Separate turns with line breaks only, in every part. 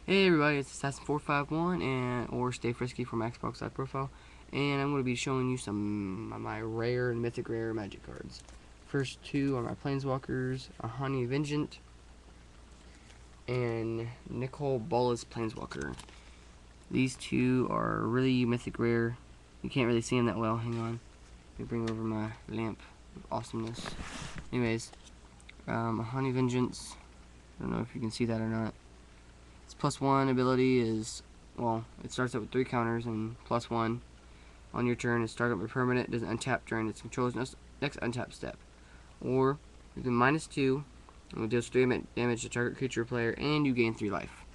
Hey everybody, it's Assassin451 and or Stay Frisky from Xbox Live Profile, and I'm going to be showing you some of my rare and mythic rare magic cards. First two are my Planeswalkers, Ahani Vengeant and Nicol Bolas Planeswalker. These two are really mythic rare. You can't really see them that well. Hang on, let me bring over my lamp of awesomeness. Anyways, Ahani Vengeance. I don't know if you can see that or not. Its +1 ability is, well, it starts out with 3 counters and +1. On your turn, its target with permanent doesn't untap during its control's next untap step. Or, you can -2, and it deals 3 damage to target creature or player, and you gain 3 life.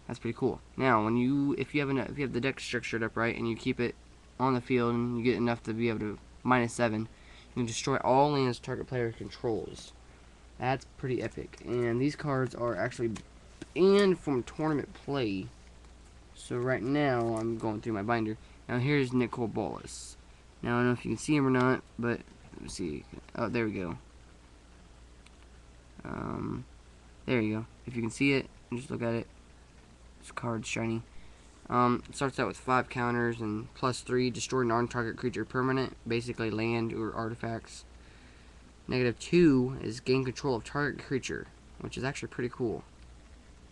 That's pretty cool. Now, if you have the deck structured up right, and you keep it on the field, and you get enough to be able to -7, you can destroy all lands target player controls. That's pretty epic. And these cards are actually and from tournament play. So right now I'm going through my binder. Now here's Nicol Bolas. Now I don't know if you can see him or not, but let me see. Oh, there we go. There you go. If you can see it, just look at it. This card's shiny. It starts out with 5 counters and +3, destroy non-target creature permanent, basically land or artifacts. -2 is gain control of target creature, which is actually pretty cool.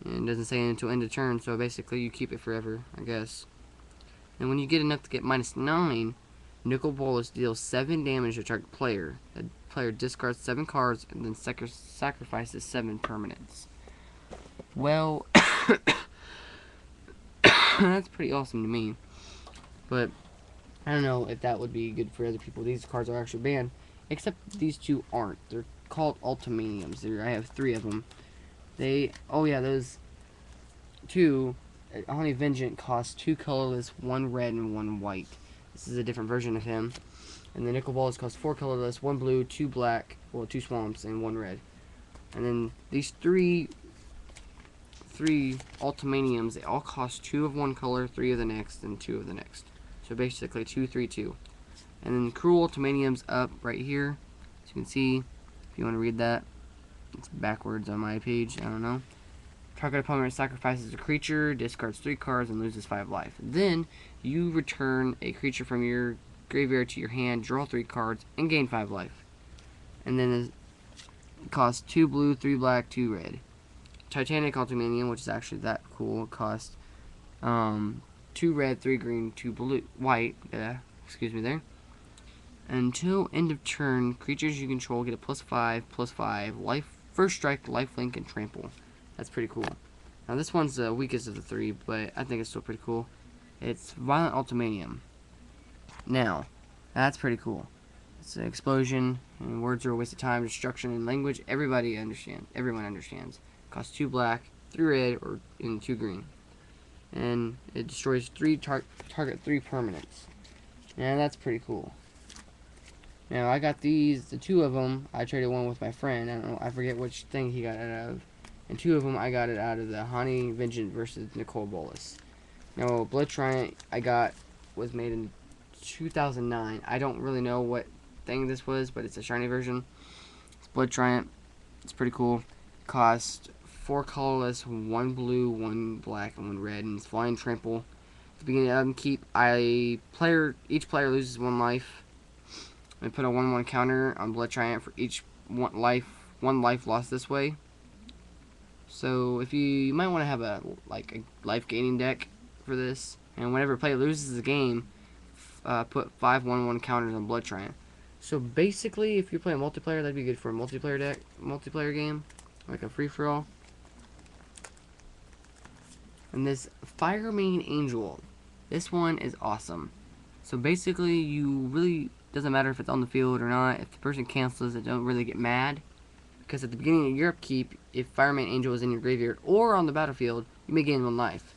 And it doesn't say until end of turn, so basically you keep it forever, I guess. And when you get enough to get -9, Nicol Bolas deals 7 damage to target player. The player discards 7 cards and then sacrifices 7 permanents. Well, that's pretty awesome to me. But I don't know if that would be good for other people. These cards are actually banned, except these two aren't. They're called Ultimaniums. I have 3 of them. Those two, Ahani Vengeant costs 2 colorless, 1 red, and 1 white. This is a different version of him. And the Nicol Bolas costs 4 colorless, 1 blue, 2 black, well, 2 swamps, and 1 red. And then these three Ultimaniums, they all cost 2 of one color, 3 of the next, and 2 of the next. So basically 2, 3, 2. And then Cruel Ultimanium's up right here. As you can see, if you want to read that. It's backwards on my page, I don't know. Target opponent sacrifices a creature, discards 3 cards, and loses 5 life. Then, you return a creature from your graveyard to your hand, draw 3 cards, and gain 5 life. And then it costs 2 blue, 3 black, 2 red. Titanic Ultimanium, which is actually that cool, costs 2 red, 3 green, 2 blue, white, excuse me there. Until end of turn, creatures you control get a +5/+5 life, first strike, lifelink, and trample. That's pretty cool. Now this one's the weakest of the 3, but I think it's still pretty cool. It's Violent Ultimanium. Now, that's pretty cool. It's an explosion, and words are a waste of time, destruction, and language. Everyone understands. Costs 2 black, 3 red, and 2 green. And it destroys target 3 permanents. And that's pretty cool. Now I got the 2 of them. I traded one with my friend. I forget which thing he got it out of. And 2 of them I got it out of the Ahani Vengeant versus Nicol Bolas. Now Blood Triumph was made in 2009. I don't really know what thing this was, but it's a shiny version. It's Blood Triumph. It's pretty cool. Cost 4 colorless, 1 blue, 1 black, and 1 red, and it's Flying Trample. At the beginning of upkeep, each player loses 1 life. I put a 1/1 counter on Blood Triumph for each 1 life lost this way. So if you might want to have a life gaining deck for this, and whenever a player loses the game, put 5 1/1 counters on Blood Triumph. So basically, if you're playing multiplayer, that'd be good for a multiplayer game, like a free for all. And this Firemane Angel, this one is awesome. So basically, doesn't matter if it's on the field or not. If the person cancels it, don't really get mad. Because at the beginning of your upkeep, if Firemane Angel is in your graveyard or on the battlefield, you may gain 1 life.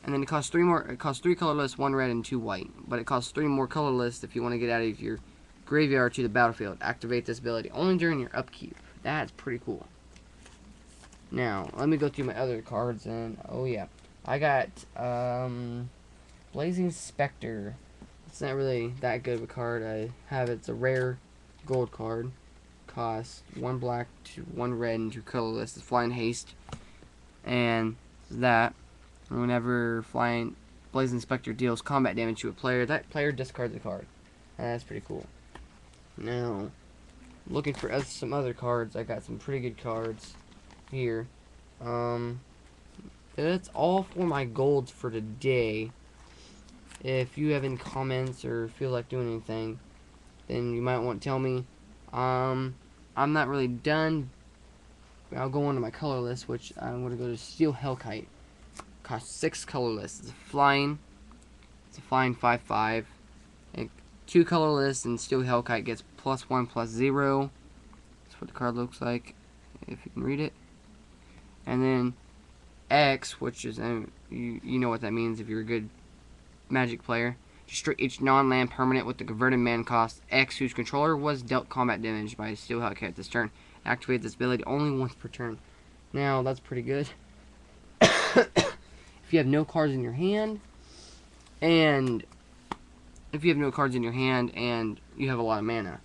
And then it costs 3 more. It costs 3 colorless, 1 red, and 2 white. But it costs 3 more colorless if you want to get out of your graveyard to the battlefield. Activate this ability only during your upkeep. That's pretty cool. Now, let me go through my other cards, and oh yeah, I got Blazing Spectre. It's not really that good of a card. It's a rare gold card. Costs 1 black, 1 red, and 2 colorless. It's Flying Haste. And that. Whenever Flying Blaze Inspector deals combat damage to a player, that player discards a card. That's pretty cool. Now, looking for some other cards. I got some pretty good cards here. That's all for my golds for today. If you have any comments or feel like doing anything, then you might want to tell me. I'm not really done. I'll go on to my color list, which I'm going to go to Steel Hellkite. Costs 6 colorless. It's a flying 5/5. And 2 colorless, and Steel Hellkite gets +1/+0. That's what the card looks like, if you can read it. And then X, which is you know what that means if you're a good Magic player. Destroy each non-land permanent with the converted mana cost X whose controller was dealt combat damage by a Steel Hellkite this turn. Activate this ability only once per turn. Now that's pretty good. If you have no cards in your hand, and you have a lot of mana.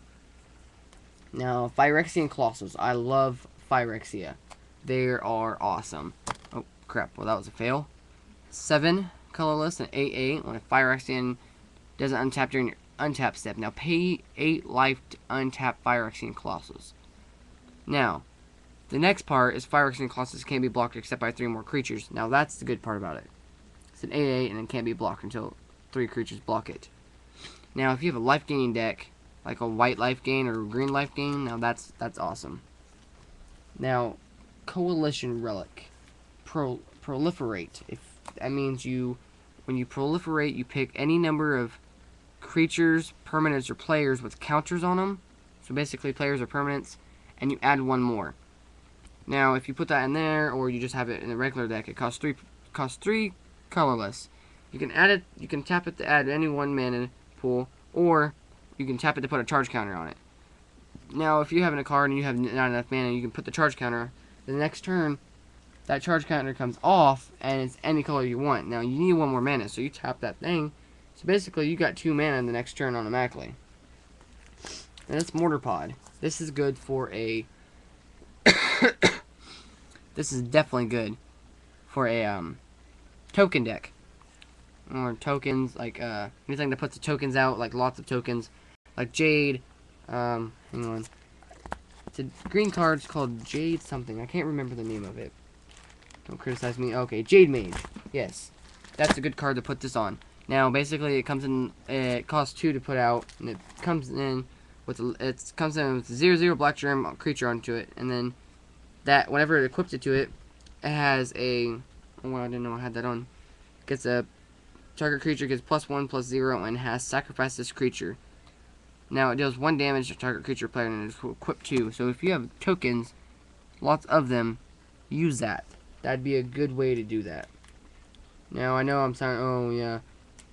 Now, Phyrexian Colossus. I love Phyrexia. They are awesome. Oh, crap. Well, that was a fail. 7 colorless and 8/8. When a Phyrexian doesn't untap during your untap step. Now, pay 8 life to untap Phyrexian Colossus. Now, the next part is Phyrexian Colossus can't be blocked except by 3 more creatures. Now, that's the good part about it. It's an 8/8 and it can't be blocked until 3 creatures block it. Now, if you have a life gaining deck, like a white life gain or a green life gain, now that's awesome. Now, Coalition Relic. Proliferate. If that means when you proliferate, you pick any number of creatures, permanents, or players with counters on them. So basically, players or permanents, and you add 1 more. Now, if you put that in there, or you just have it in a regular deck, it costs 3 colorless. You can add it. You can tap it to add any 1 mana pool, or you can tap it to put a charge counter on it. Now, if you have a card and you have not enough mana, you can put the charge counter. The next turn, that charge counter comes off, and it's any color you want. Now, you need 1 more mana, so you tap that thing. So basically, you got 2 mana in the next turn automatically. And it's Mortar Pod. This is good for a... This is definitely good for a token deck. Or tokens, like anything that puts the tokens out, like lots of tokens. Like Jade, hang on. It's a green card called Jade something. I can't remember the name of it. Don't criticize me. Okay, Jade Mage. Yes. That's a good card to put this on. Now, basically, it comes in, it costs 2 to put out, and it comes in with a 0/0 black germ creature onto it, and then that, whenever it equips it to it, it has a, oh, I didn't know I had that on. Gets a, target creature gets +1/+0 and has sacrificed this creature. Now, it deals 1 damage to target creature player and it's equipped 2. So if you have tokens, lots of them, use that. That'd be a good way to do that. Now, I know I'm saying, oh yeah,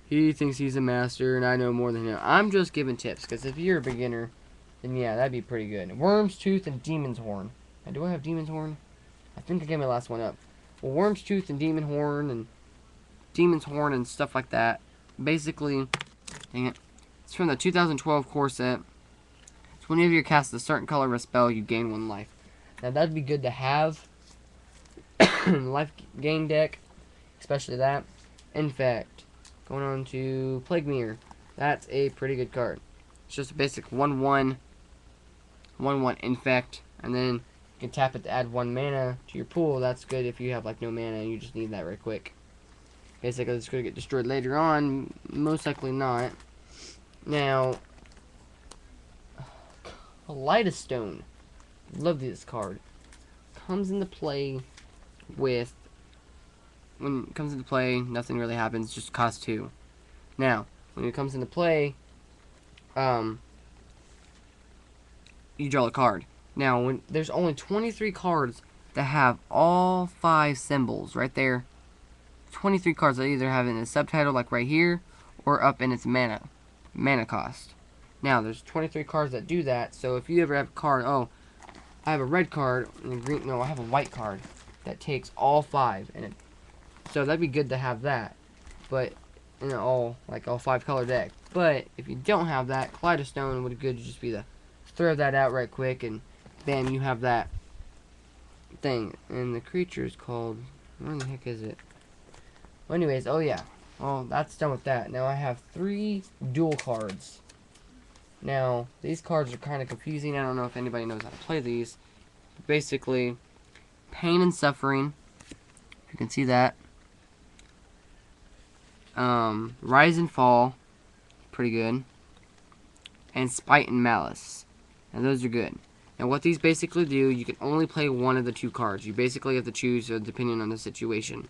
he thinks he's a master and I know more than him. I'm just giving tips, because if you're a beginner, then yeah, that'd be pretty good. Worm's Tooth and Demon's Horn. Now, do I have Demon's Horn? I think I gave my last one up. Well, Worm's Tooth and Demon's Horn and stuff like that. Basically, dang it. It's from the 2012 core set. So whenever you cast a certain color of a spell, you gain 1 life. Now, that'd be good to have in life gain deck, especially that. In fact, going on to Plague Mirror. That's a pretty good card. It's just a basic 1/1 infect, and then you can tap it to add 1 mana to your pool. That's good if you have like no mana and you just need that right quick. Basically, it's going to get destroyed later on. Most likely not. Now, Kaleidostone. Love this card. Comes into play with... When it comes into play, nothing really happens. Just costs 2. Now, when it comes into play, you draw a card. Now, when there's only 23 cards that have all 5 symbols right there. 23 cards that either have it in a subtitle, like right here, or up in its mana cost. Now, there's 23 cards that do that, so if you ever have a card, oh, I have a red card, and a green, no, I have a white card that takes all 5, and it, so that'd be good to have that, but, in an all 5 color deck. But, if you don't have that, Kaleidostone would be good to just be to throw that out right quick, and bam, you have that thing. And the creature is called, where the heck is it? Well, anyways, oh yeah. Well, that's done with that. Now I have 3 dual cards. Now, these cards are kind of confusing. I don't know if anybody knows how to play these. Basically, Pain and Suffering. You can see that. Rise and Fall. Pretty good. And Spite and Malice. And those are good. And what these basically do, you can only play one of the 2 cards. You basically have to choose depending on the situation.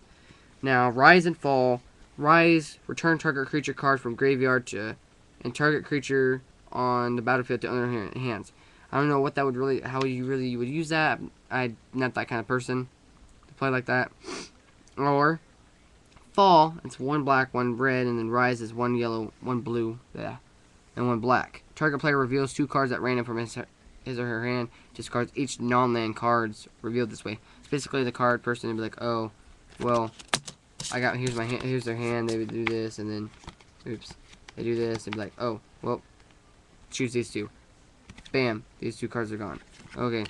Now, Rise and Fall. Rise, return target creature card from graveyard to, and target creature on the battlefield to other hands. I don't know what that would really, how you really would use that. I'm not that kind of person to play like that. Or Fall, it's 1 black, 1 red, and then Rise is 1 yellow, 1 blue, yeah, and 1 black. Target player reveals 2 cards at random from his or her hand. Discards each non-land cards revealed this way. It's basically the card person would be like, oh, well, I got, here's my hand, here's their hand. They would do this, and then, oops, they do this, and be like, oh, well, choose these 2. Bam, these 2 cards are gone. Okay,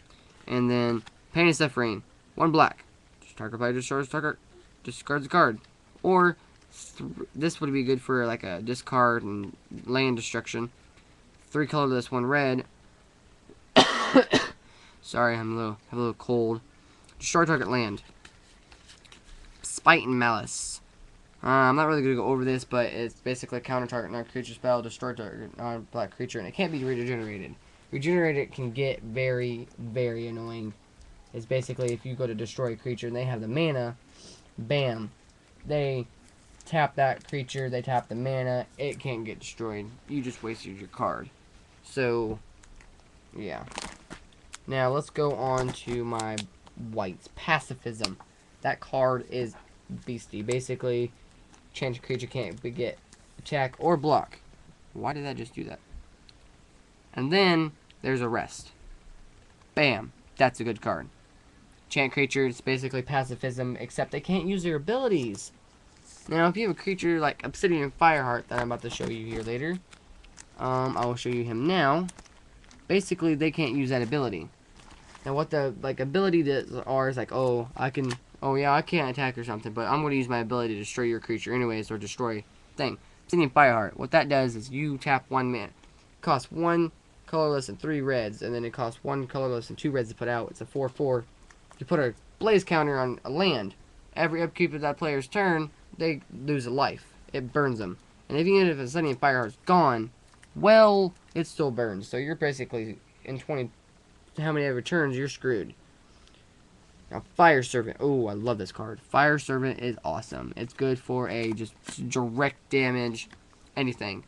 and then Pain and Suffering, 1 black. Target player discards a card. Or this would be good for like a discard and land destruction. 3 colorless, 1 red. Sorry, have a little cold. Destroy target land. Spite and Malice. I'm not really going to go over this, but it's basically a counter target non-creature spell, destroy target non-black creature, and it can't be regenerated. Regenerated can get very, very annoying. It's basically if you go to destroy a creature and they have the mana, bam, they tap that creature, they tap the mana, it can't get destroyed. You just wasted your card. So, yeah. Now, let's go on to my whites. Pacifism. That card is beastie. Basically, change creature can't get attack or block. Why did I just do that? And then, there's Arrest. Bam. That's a good card. Chant creature, it's basically pacifism, except they can't use their abilities. Now, if you have a creature like Obsidian Fireheart that I'm about to show you here later, I will show you him now. Basically, they can't use that ability. Now, what the ability that are is like, oh, I can't attack or something, but I'm going to use my ability to destroy your creature anyways, or destroy thing. Obsidian Fireheart. What that does is you tap 1 mana. It costs 1 colorless and 3 reds, and then it costs 1 colorless and 2 reds to put out. It's a 4/4. You put a blaze counter on a land. Every upkeep of that player's turn, they lose a life. It burns them. And even if Obsidian Fireheart's gone, well, it still burns. So you're basically, in 20, how many ever turns, you're screwed. Now, Fire Servant. Oh, I love this card. Fire Servant is awesome. It's good for a just direct damage, anything.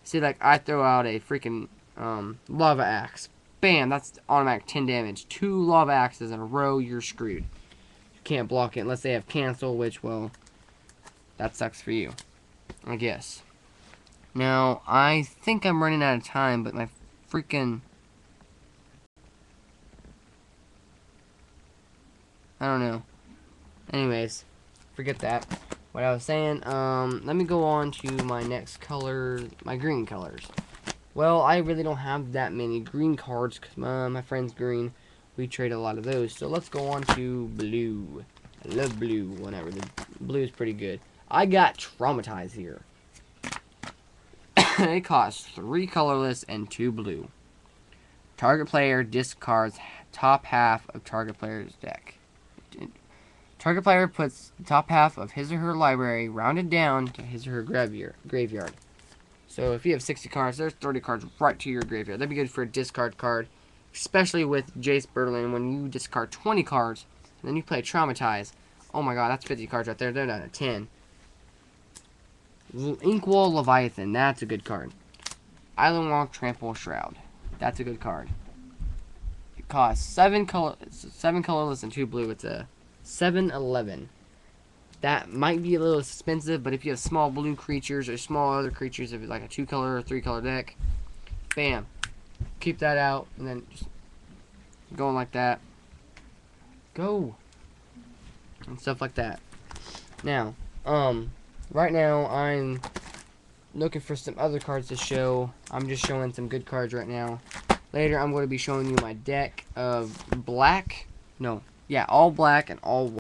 See, like, I throw out a freaking Lava Axe. Bam, that's automatic 10 damage. 2 Lava Axes in a row, you're screwed. You can't block it unless they have cancel, which, well, that sucks for you, I guess. Now, I think I'm running out of time, but my freaking... I don't know. Anyways, forget that. What I was saying, let me go on to my next color, my green colors. Well, I really don't have that many green cards, because my friend's green. We trade a lot of those. So let's go on to blue. I love blue, whatever. The blue is pretty good. I got Traumatize here. It costs 3 colorless and 2 blue. Target player discards top half of target player's deck. Target player puts the top half of his or her library rounded down to his or her graveyard. So if you have 60 cards, there's 30 cards right to your graveyard. That'd be good for a discard card, especially with Jace Berlin. When you discard 20 cards, and then you play Traumatize, oh my god, that's 50 cards right there. They're down to 10. Inkwall Leviathan, that's a good card. Island Walk Trample Shroud, that's a good card. It costs 7 colorless and 2 blue. It's a 7/11. That might be a little expensive, but if you have small blue creatures or small other creatures, if it's like a 2-color or 3-color deck, bam, keep that out, and then just going like that. Go! And stuff like that. Now, right now I'm looking for some other cards to show. I'm just showing some good cards right now. Later, I'm going to be showing you my deck of all black and all white.